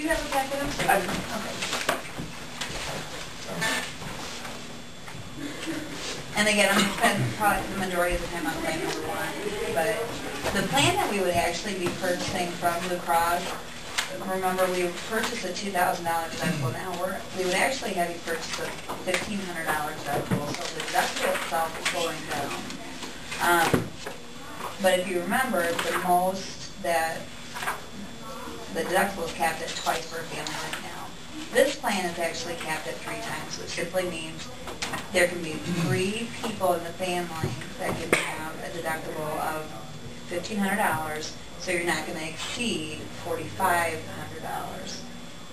you have a packet of them? Okay. And again, I'm going to spend probably the majority of the time on plan number 1. But the plan that we would actually be purchasing from Blue Cross, remember we purchased a $2,000 deductible. Now we would actually have you purchase a $1,500 deductible, so the deductible itself is going down. But if you remember, the most that the deductible is capped at twice per family right now. This plan is actually capped at 3 times, which simply means there can be 3 people in the family that can have a deductible of $1,500, so you're not going to exceed $4,500.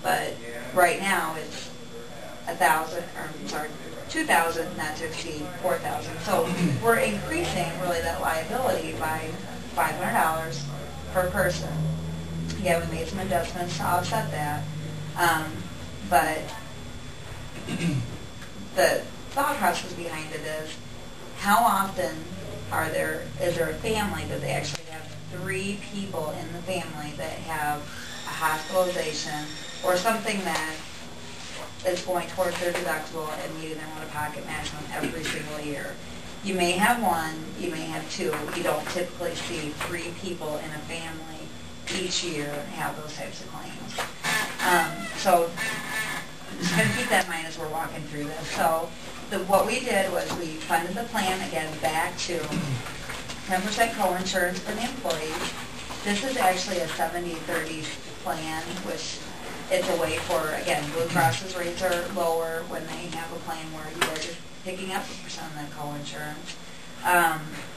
But right now it's $2,000, not to exceed $4,000. So we're increasing really that liability by $500 per person. Yeah, we made some adjustments to offset that. But the thought process behind it is, how often is there a family that they actually have 3 people in the family that have a hospitalization or something that is going towards their deductible and meeting their out-of-pocket maximum every single year. You may have 1, you may have 2. You don't typically see 3 people in a family each year have those types of claims. So just kind of keep that in mind as we're walking through this. So what we did was we funded the plan, again, back to 10% co-insurance for the employees. This is actually a 70-30 plan, which it's a way for, again, Blue Cross's rates are lower when they have a plan where you are just picking up a percent of that co-insurance.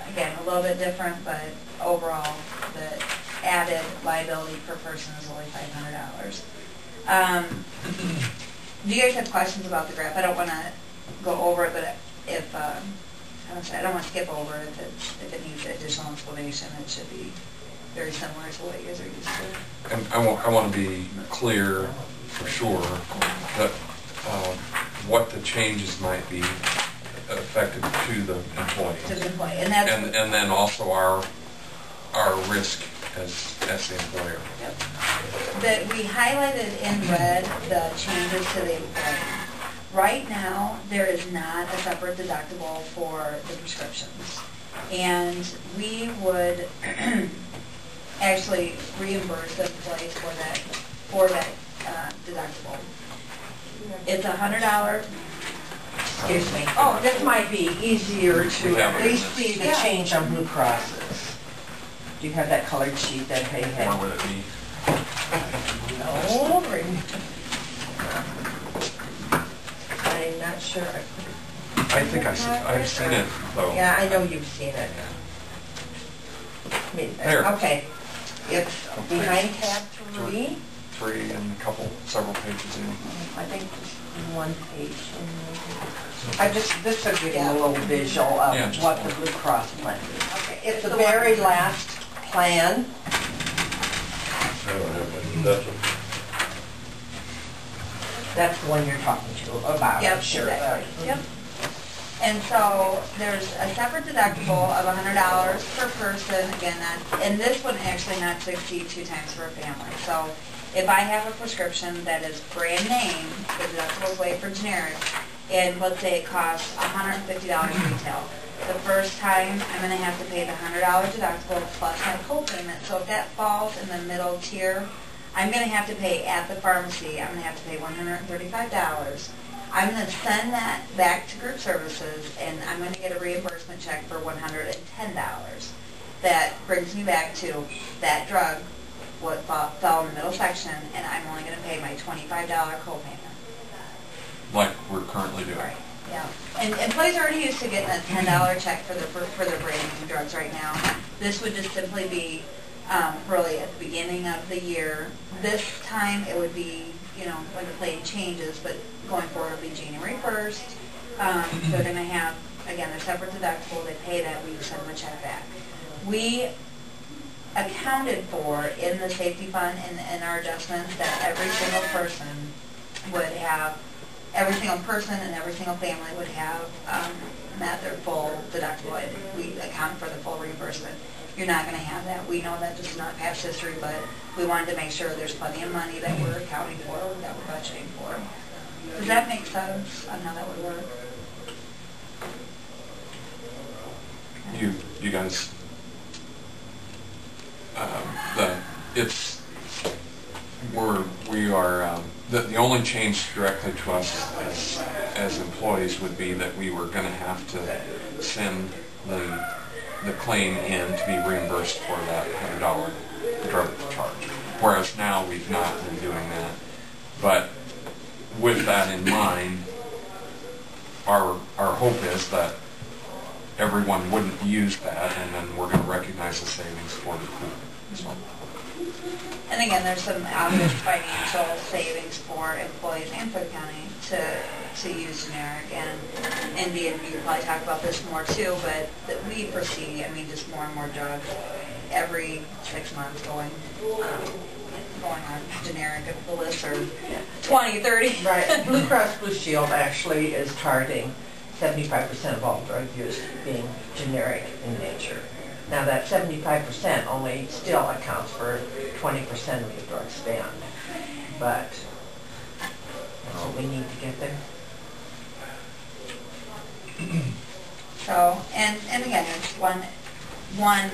Again, a little bit different, but overall, the added liability per person is only $500. Do you guys have questions about the graph? I don't want to go over it, but if I don't want to skip over it. If it needs additional explanation, it should be very similar to what you guys are used to. And I want to be clear for sure that what the changes might be effective to the employee. To the employee, and then also our risk as the employer. Yep. That we highlighted in red the changes to the employee. Right now, there is not a separate deductible for the prescriptions, and we would actually reimburse the employees for that deductible. It's $100. Excuse me. Oh, this might be easier to at least see the change on Blue Cross's. Do you have that colored sheet that they had? Where would it be? No. I'm not sure. I think I've seen it though. Yeah, I know you've seen it. There. Okay. It's behind tab 3. 3 and several pages in. I think just 1 page. This will give you a little visual of what the Blue Cross plan is. Okay. It's the very last plan. That's the one you're talking to about. Yep, sure. Exactly. Yep. And so there's a separate deductible of $100 per person. Again, and this one actually not to exceed 2 times per family. So if I have a prescription that is brand name, the deductible is way for generic, and let's say it costs $150 retail. The first time, I'm going to have to pay the $100 deductible plus my co-payment. So if that falls in the middle tier, I'm going to have to pay at the pharmacy. I'm going to have to pay $135. I'm going to send that back to group services, and I'm going to get a reimbursement check for $110. That brings me back to that drug, what fell in the middle section, and I'm only going to pay my $25 co-payment. Like we're currently doing. Right. Yeah. And employees are already used to getting a $10 check for their brand name drugs right now. This would just simply be really at the beginning of the year. This time it would be, when the plan changes, but going forward it'll be January 1st. They're going to have, again, a separate deductible. They pay that, we send them a check back. We accounted for in the safety fund and our adjustments that every single person and every single family would have met their full deductible. We account for the full reimbursement. you're not going to have that. We know that just not past history, but we wanted to make sure there's plenty of money that we're accounting for, that we're budgeting for. Does that make sense on how that would work? You guys, the only change directly to us as employees would be that we were going to have to send the claim in to be reimbursed for that $100 drug charge. Whereas now we've not been doing that. But with that in mind, our hope is that everyone wouldn't use that, and then we're going to recognize the savings for the pool. So. And again, there's some obvious financial savings for employees and for the county to use generic. And Indy and you could probably talk about this more too, but that we foresee, I mean, just more and more drugs every 6 months going on generic if the lists are 20, 30. Right. Blue Cross Blue Shield actually is targeting 75% of all drug use being generic in nature. Now that 75% only still accounts for 20% of the drug spend, but that's what we need to get there. So, and again, it's one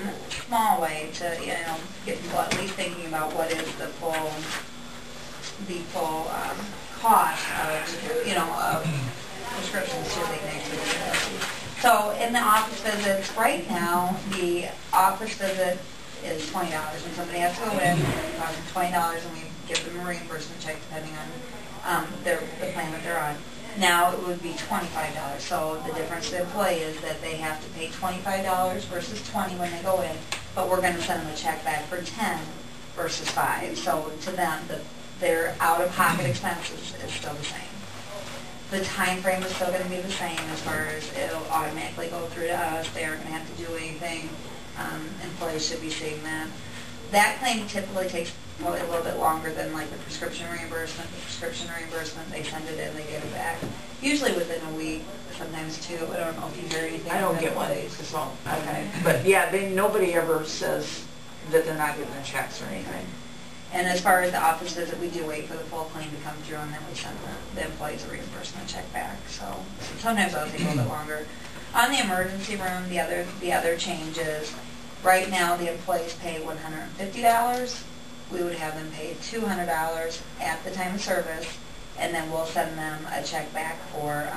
small way to, get people at least thinking about what is the full cost of, prescriptions to the So in the office visits, right now, the office visit is $20, and somebody has to go in, it costs them $20, and we give them a reimbursement check depending on the plan that they're on. Now it would be $25. So the difference to the employee is that they have to pay $25 versus $20 when they go in, but we're going to send them a check back for $10 versus $5. So to them, their out-of-pocket expenses is still the same. The time frame is still going to be the same as far as it'll automatically go through to us. They aren't going to have to do anything. Employees should be seeing that. That claim typically takes probably a little bit longer than like the prescription reimbursement. The prescription reimbursement, they send it in, they get it back. Usually within a week, sometimes two. I don't know if you hear anything. I don't get one as well. Okay. But yeah, nobody ever says that they're not getting their checks or anything. And as far as the office visit, we do wait for the full claim to come through, and then we send the employees a reimbursement check back. So sometimes that'll take a little bit longer. On the emergency room, the other change is right now the employees pay $150. We would have them pay $200 at the time of service, and then we'll send them a check back for,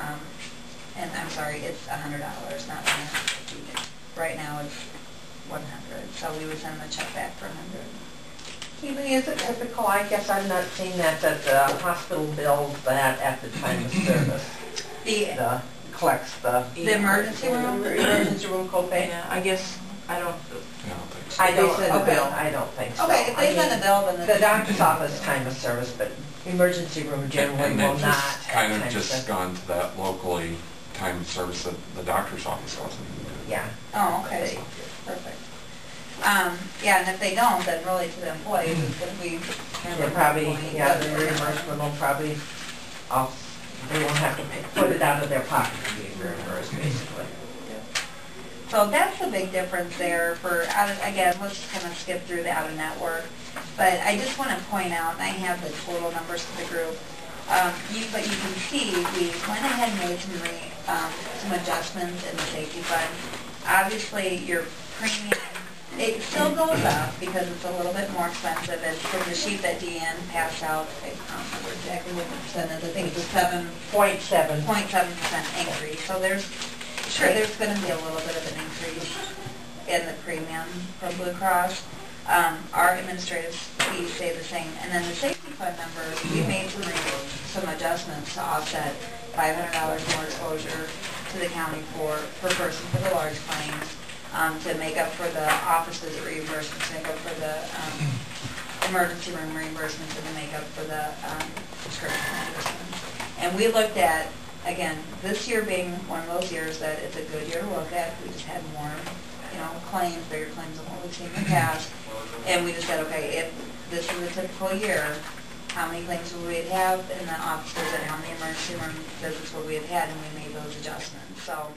and I'm sorry, it's $100, not $150. Right now it's $100, so we would send them a check back for $100. Keely, is it typical? I guess I've not seen that the hospital bills that at the time of service. Collects the emergency room copay. Yeah, I guess I don't. think so. I don't think so. Okay, if they send a bill, then the doctor's office time of service, but emergency room generally and will they've not. kind of just gone to that locally time of service that the doctor's office wasn't. Yeah. Oh, okay. Perfect. Yeah, and if they don't, then really to the employees, it's going to be... They'll probably, the reimbursement will probably, they won't have to put it out of their pocket to be reimbursed, basically. So that's the big difference there for, again, let's just kind of skip through the out-of-network. But I just want to point out, and I have the total numbers for the group, but you can see we went ahead and made some adjustments in the safety fund. Obviously, your premium, it still goes up because it's a little bit more expensive. And from the sheet that Deanne passed out, I don't remember exactly what the percent is. I think it's a 7.7% increase. So there's going to be a little bit of an increase in the premium from Blue Cross. Our administrative fees stay the same. And then the safety fund numbers, we made some adjustments to offset $500 more exposure to the county per person for the large claims. To make up for the office visit reimbursements, to make up for the emergency room reimbursements, and to make up for the prescription reimbursements. And we looked at, again, this year being one of those years that it's a good year to look at. We just had more, claims, bigger claims than what we've seen in the past. And we just said, okay, if this is a typical year, how many claims would we have in the office visit, how many emergency room visits would we have had, and we made those adjustments. So